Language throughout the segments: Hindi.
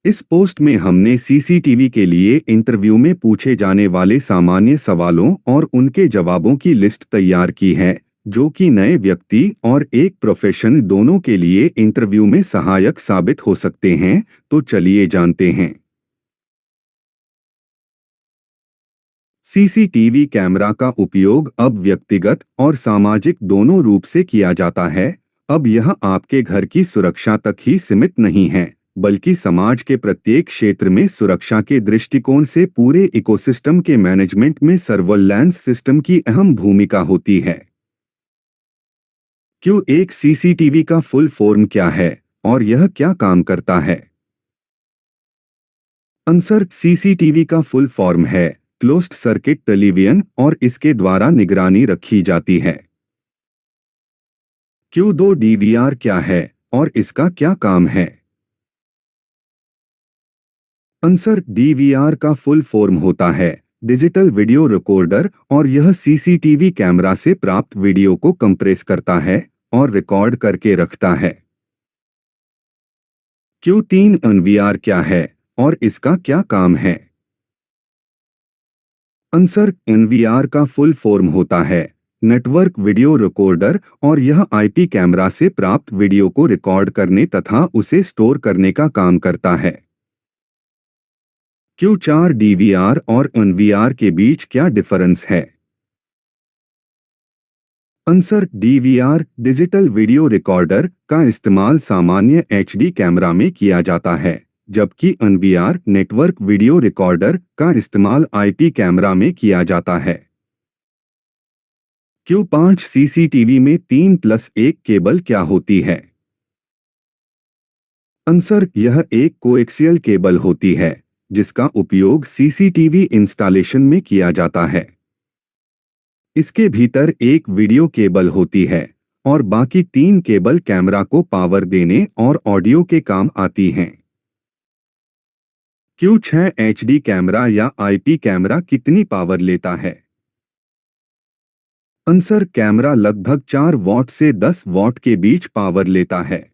इस पोस्ट में हमने सीसीटीवी के लिए इंटरव्यू में पूछे जाने वाले सामान्य सवालों और उनके जवाबों की लिस्ट तैयार की है, जो कि नए व्यक्ति और एक प्रोफेशनल दोनों के लिए इंटरव्यू में सहायक साबित हो सकते हैं। तो चलिए जानते हैं। सीसीटीवी कैमरा का उपयोग अब व्यक्तिगत और सामाजिक दोनों रूप से किया जाता है। अब यह आपके घर की सुरक्षा तक ही सीमित नहीं है, बल्कि समाज के प्रत्येक क्षेत्र में सुरक्षा के दृष्टिकोण से पूरे इकोसिस्टम के मैनेजमेंट में सर्वेलेंस सिस्टम की अहम भूमिका होती है। क्यों एक सीसीटीवी का फुल फॉर्म क्या है और यह क्या काम करता है? आंसर: सीसीटीवी का फुल फॉर्म है क्लोज्ड सर्किट टेलीविजन और इसके द्वारा निगरानी रखी जाती है। क्यू 2 डीवीआर क्या है और इसका क्या काम है? आंसर: डीवीआर का फुल फॉर्म होता है डिजिटल वीडियो रिकॉर्डर और यह सीसीटीवी कैमरा से प्राप्त वीडियो को कंप्रेस करता है और रिकॉर्ड करके रखता है। Q3 एनवीआर क्या है और इसका क्या काम है? आंसर: एनवीआर का फुल फॉर्म होता है नेटवर्क वीडियो रिकॉर्डर और यह आईपी कैमरा से प्राप्त वीडियो को रिकॉर्ड करने तथा उसे स्टोर करने का काम करता है। Q4 डीवीआर और एनवीआर के बीच क्या डिफरेंस है? Answer: DVR digital video recorder का इस्तेमाल सामान्य एचडी कैमरा में किया जाता है, जबकि एनवीआर नेटवर्क वीडियो रिकॉर्डर का इस्तेमाल आईपी कैमरा में किया जाता है। Q5 सीसीटीवी में 3+1 केबल क्या होती है? आंसर: यह एक कोएक्सियल केबल होती है जिसका उपयोग सीसीटीवी इंस्टॉलेशन में किया जाता है। इसके भीतर एक वीडियो केबल होती है और बाकी 3 केबल कैमरा को पावर देने और ऑडियो के काम आती हैं। Q6 एचडी कैमरा या आईपी कैमरा कितनी पावर लेता है? आंसर: कैमरा लगभग 4 वॉट से 10 वॉट के बीच पावर लेता है।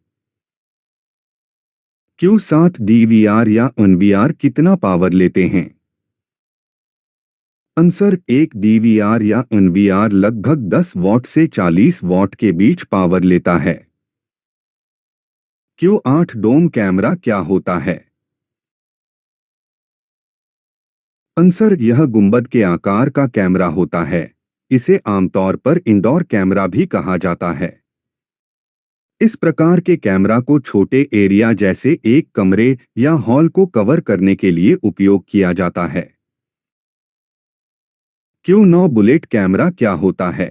Q7 डीवीआर या एनवीआर कितना पावर लेते हैं? आंसर: एक डीवीआर या एनवीआर लगभग 10 वॉट से 40 वॉट के बीच पावर लेता है। Q8 डोम कैमरा क्या होता है? आंसर: यह गुंबद के आकार का कैमरा होता है। इसे आमतौर पर इंडोर कैमरा भी कहा जाता है। इस प्रकार के कैमरा को छोटे एरिया जैसे एक कमरे या हॉल को कवर करने के लिए उपयोग किया जाता है। Q9 बुलेट कैमरा क्या होता है?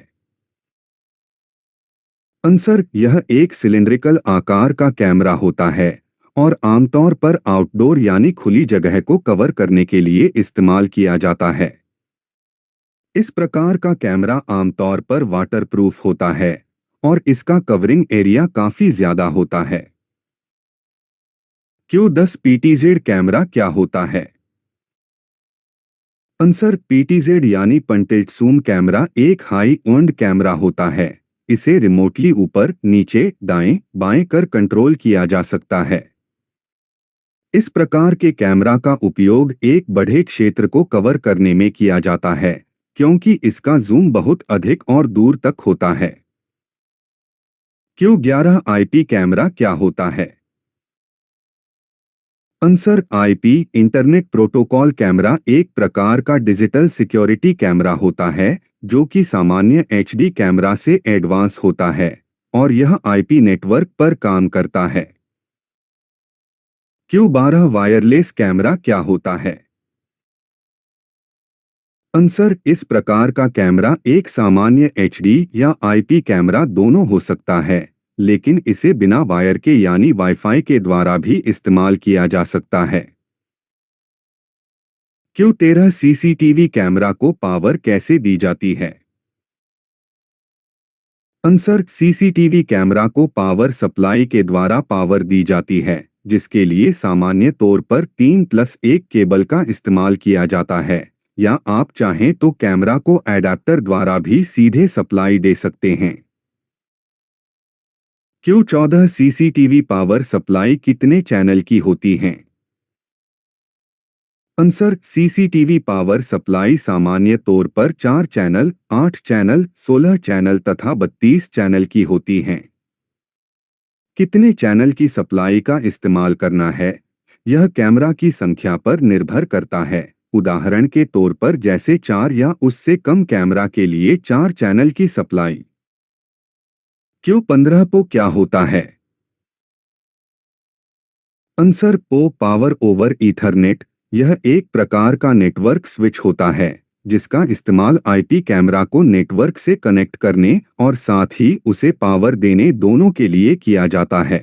आंसर: यह एक सिलिंड्रिकल आकार का कैमरा होता है और आमतौर पर आउटडोर यानी खुली जगह को कवर करने के लिए इस्तेमाल किया जाता है। इस प्रकार का कैमरा आमतौर पर वाटरप्रूफ होता है और इसका कवरिंग एरिया काफी ज्यादा होता है। Q10 पीटीजेड कैमरा क्या होता है? आंसर: पीटीजेड यानी पॉइंटेड जूम कैमरा एक हाई एंड कैमरा होता है। इसे रिमोटली ऊपर, नीचे, दाएं, बाएं कर कंट्रोल किया जा सकता है। इस प्रकार के कैमरा का उपयोग एक बड़े क्षेत्र को कवर करने में किया जाता है, क्योंकि इसका जूम बहुत अधिक और दूर तक होता है। Q11 आईपी कैमरा क्या होता है? Answer: IP internet protocol camera एक प्रकार का डिजिटल सिक्योरिटी कैमरा होता है जो कि सामान्य एचडी कैमरा से एडवांस होता है और यह आईपी नेटवर्क पर काम करता है। Q12 वायरलेस कैमरा क्या होता है? आंसर: इस प्रकार का कैमरा एक सामान्य एचडी या आईपी कैमरा दोनों हो सकता है, लेकिन इसे बिना वायर के यानी वाईफाई के द्वारा भी इस्तेमाल किया जा सकता है। Q13 सीसीटीवी कैमरा को पावर कैसे दी जाती है? आंसर: सीसीटीवी कैमरा को पावर सप्लाई के द्वारा पावर दी जाती है, जिसके लिए सामान्य तौर पर 3+1 केबल का इस्तेमाल किया जाता है, या आप चाहें तो कैमरा को एडाप्टर द्वारा भी सीधे सप्लाई दे सकते हैं। Q14 सीसीटीवी पावर सप्लाई कितने चैनल की होती हैं? आंसर सीसीटीवी पावर सप्लाई सामान्य तौर पर 4 चैनल, 8 चैनल, 16 चैनल तथा 32 चैनल की होती हैं। कितने चैनल की सप्लाई का इस्तेमाल करना है, यह कैमरा की संख्या पर निर्भर करता है। उदाहरण के तौर पर जैसे 4 या उससे कम कैमरा के लिए 4 चैनल की सप्लाई। Q15 पो क्या होता है? आंसर पो पावर ओवर ईथरनेट। यह एक प्रकार का नेटवर्क स्विच होता है जिसका इस्तेमाल आईपी कैमरा को नेटवर्क से कनेक्ट करने और साथ ही उसे पावर देने दोनों के लिए किया जाता है।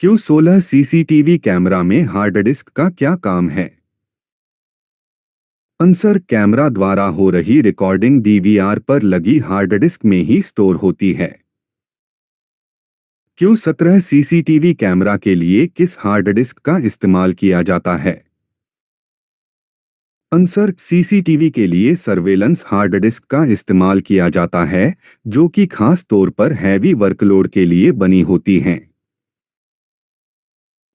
Q16 सीसीटीवी कैमरा में हार्ड डिस्क का क्या काम है? आंसर कैमरा द्वारा हो रही रिकॉर्डिंग डीवीआर पर लगी हार्ड डिस्क में ही स्टोर होती है। Q17 सीसीटीवी कैमरा के लिए किस हार्ड डिस्क का इस्तेमाल किया जाता है? आंसर सीसीटीवी के लिए सर्वेलेंस हार्ड डिस्क का इस्तेमाल किया जाता है जो कि खास तौर पर हैवी वर्कलोड के लिए बनी होती हैं।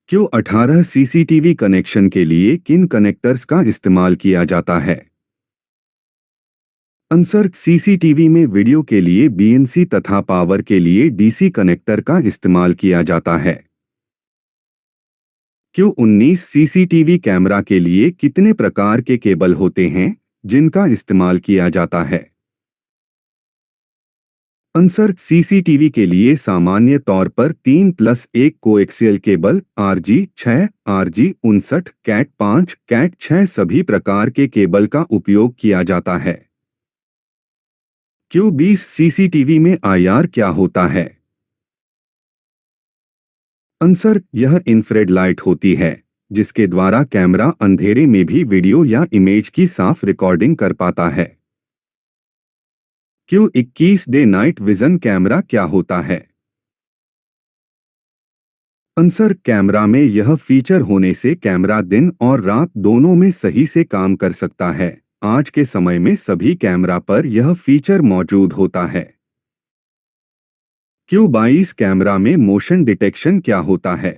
Q18 सीसीटीवी कनेक्शन के लिए किन कनेक्टर्स का इस्तेमाल किया जाता है? आंसर सीसीटीवी में वीडियो के लिए बीएनसी तथा पावर के लिए डीसी कनेक्टर का इस्तेमाल किया जाता है। Q19 सीसीटीवी कैमरा के लिए कितने प्रकार के केबल होते हैं जिनका इस्तेमाल किया जाता है? आंसर सीसीटीवी के लिए सामान्य तौर पर 3+1 coaxial cable RG6, RG59, CAT5, CAT6 सभी प्रकार के केबल का उपयोग किया जाता है। Q20 सीसीटीवी में IR क्या होता है? आंसर यह इंफ्रारेड लाइट होती है जिसके द्वारा कैमरा अंधेरे में भी वीडियो या इमेज की साफ रिकॉर्डिंग कर पाता है। Q21 day night vision camera क्या होता है? आंसर कैमरा में यह फीचर होने से कैमरा दिन और रात दोनों में सही से काम कर सकता है। आज के समय में सभी कैमरा पर यह फीचर मौजूद होता है। Q22 कैमरा में मोशन डिटेक्शन क्या होता है?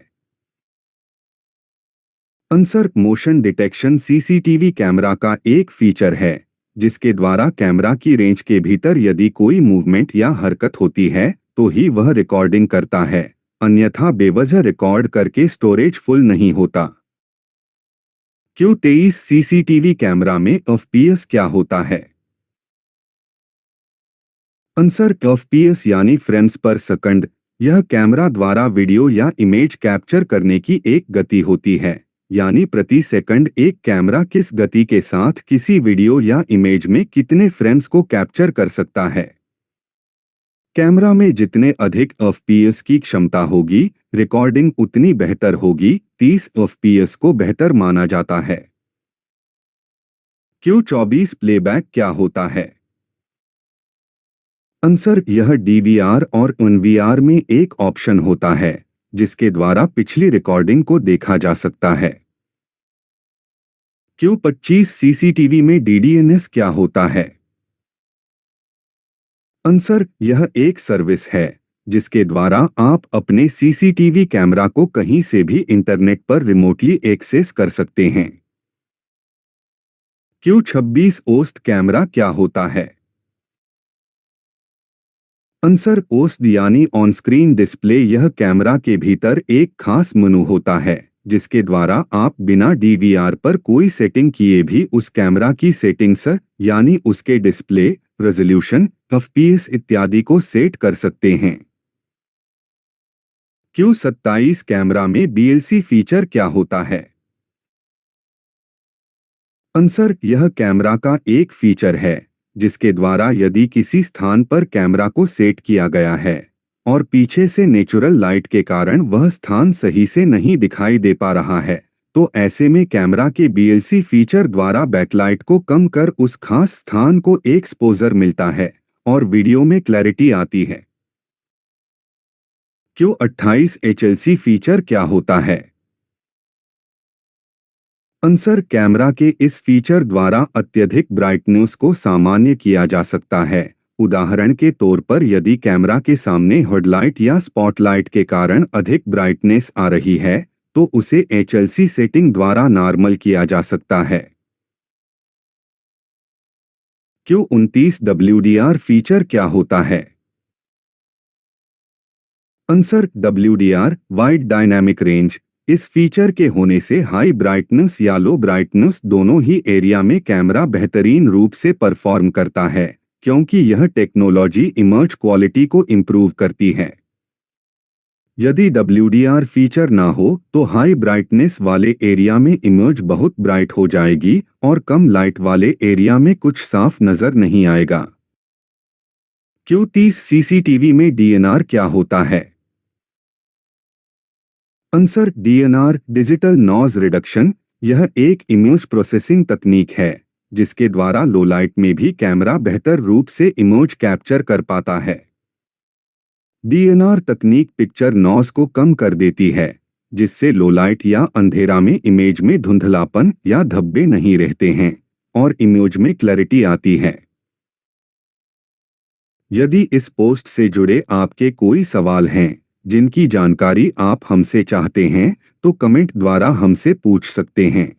Answer motion detection CCTV camera का एक फीचर है जिसके द्वारा कैमरा की रेंज के भीतर यदि कोई मूवमेंट या हरकत होती है तो ही वह रिकॉर्डिंग करता है, अन्यथा बेवजह रिकॉर्ड करके स्टोरेज फुल नहीं होता। Q23 सीसीटीवी कैमरा में एफपीएस क्या होता है? आंसर एफपीएस यानी फ्रेम्स पर सेकंड। यह कैमरा द्वारा वीडियो या इमेज कैप्चर करने की एक गति होती है, यानी प्रति सेकंड एक कैमरा किस गति के साथ किसी वीडियो या इमेज में कितने फ्रेम्स को कैप्चर कर सकता है। कैमरा में जितने अधिक एफपीएस की क्षमता होगी रिकॉर्डिंग उतनी बेहतर होगी। 30 एफपीएस को बेहतर माना जाता है। Q24 प्लेबैक क्या होता है? आंसर यह डीवीआर और एनवीआर में एक ऑप्शन होता है जिसके द्वारा पिछली रिकॉर्डिंग को देखा जा सकता है। Q25 सीसीटीवी में डीडीएनएस क्या होता है? आंसर यह एक सर्विस है जिसके द्वारा आप अपने सीसीटीवी कैमरा को कहीं से भी इंटरनेट पर रिमोटली एक्सेस कर सकते हैं। Q26 ओस्ट कैमरा क्या होता है? आंसर ओस्ट यानी ऑन स्क्रीन डिस्प्ले। यह कैमरा के भीतर एक खास मेनू होता है जिसके द्वारा आप बिना डीवीआर पर कोई सेटिंग किए भी उस कैमरा की सेटिंग्स यानी उसके डिस्प्ले, रेजोल्यूशन, एफपीएस इत्यादि को सेट कर सकते हैं। Q27 कैमरा में बीएलसी फीचर क्या होता है? आंसर यह कैमरा का एक फीचर है जिसके द्वारा यदि किसी स्थान पर कैमरा को सेट किया गया है और पीछे से नेचुरल लाइट के कारण वह स्थान सही से नहीं दिखाई दे पा रहा है तो ऐसे में कैमरा के बीएलसी फीचर द्वारा बैकलाइट को कम कर उस खास स्थान को एक्सपोजर मिलता है और वीडियो में क्लैरिटी आती है। Q28 एचएलसी फीचर क्या होता है? आंसर कैमरा के इस फीचर द्वारा अत्यधिक ब्राइटनेस को सामान्य किया जा सकता है। उदाहरण के तौर पर यदि कैमरा के सामने हेडलाइट या स्पॉटलाइट के कारण अधिक ब्राइटनेस आ रही है तो उसे HLC सेटिंग द्वारा नॉर्मल किया जा सकता है। Q29 WDR फीचर क्या होता है? Answer WDR wide dynamic range. इस फीचर के होने से हाई ब्राइटनेस या लो ब्राइटनेस दोनों ही एरिया में कैमरा बेहतरीन रूप से परफॉर्म करता है, क्योंकि यह टेक्नोलॉजी इमेज क्वालिटी को इम्प्रूव करती है। यदि WDR फीचर ना हो तो हाई ब्राइटनेस वाले एरिया में इमेज बहुत ब्राइट हो जाएगी और कम लाइट वाले एरिया में कुछ साफ नजर नहीं आएगा। Q30 CCTV में DNR क्या होता है? Answer DNR digital noise reduction. यह एक इमेज प्रोसेसिंग तकनीक है जिसके द्वारा लो लाइट में भी कैमरा बेहतर रूप से इमेज कैप्चर कर पाता है। DNR तकनीक पिक्चर नॉइज को कम कर देती है, जिससे लो लाइट या अंधेरा में इमेज में धुंधलापन या धब्बे नहीं रहते हैं और इमेज में क्लैरिटी आती है। यदि इस पोस्ट से जुड़े आपके कोई सवाल हैं जिनकी जानकारी आप हमसे चाहते हैं तो कमेंट द्वारा हमसे पूछ सकते हैं।